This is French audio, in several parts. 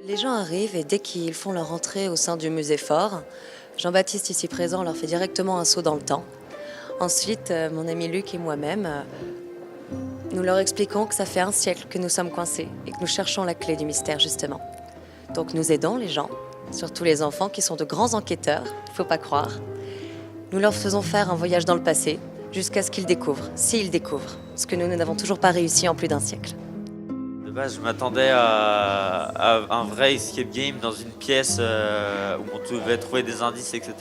Les gens arrivent et dès qu'ils font leur entrée au sein du musée Fort, Jean-Baptiste ici présent leur fait directement un saut dans le temps. Ensuite, mon ami Luc et moi-même, nous leur expliquons que ça fait un siècle que nous sommes coincés et que nous cherchons la clé du mystère justement. Donc nous aidons les gens, surtout les enfants qui sont de grands enquêteurs, il ne faut pas croire. Nous leur faisons faire un voyage dans le passé jusqu'à ce qu'ils découvrent, s'ils découvrent, ce que nous n'avons toujours pas réussi en plus d'un siècle. De base, je m'attendais à un vrai escape game dans une pièce où on devait trouver des indices, etc.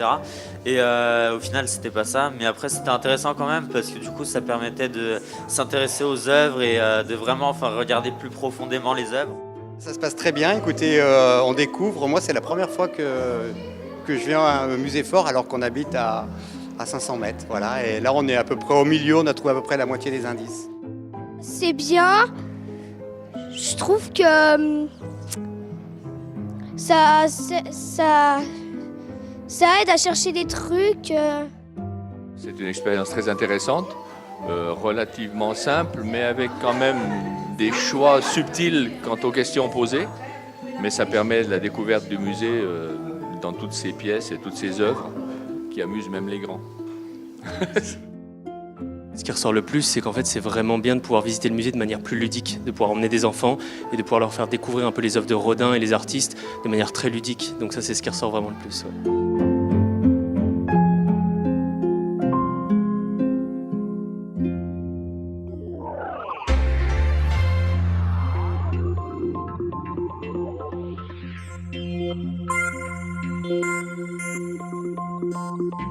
Et au final, c'était pas ça. Mais après, c'était intéressant quand même parce que du coup, ça permettait de s'intéresser aux œuvres et de vraiment regarder plus profondément les œuvres. Ça se passe très bien. Écoutez, on découvre. Moi, c'est la première fois que je viens à un musée Fort alors qu'on habite à 500 mètres. Voilà. Et là, on est à peu près au milieu. On a trouvé à peu près la moitié des indices. C'est bien. Je trouve que ça aide à chercher des trucs. C'est une expérience très intéressante, relativement simple, mais avec quand même des choix subtils quant aux questions posées. Mais ça permet la découverte du musée dans toutes ses pièces et toutes ses œuvres, qui amusent même les grands. Ce qui ressort le plus, c'est qu'en fait, c'est vraiment bien de pouvoir visiter le musée de manière plus ludique, de pouvoir emmener des enfants et de pouvoir leur faire découvrir un peu les œuvres de Rodin et les artistes de manière très ludique. Donc ça, c'est ce qui ressort vraiment le plus. Ouais.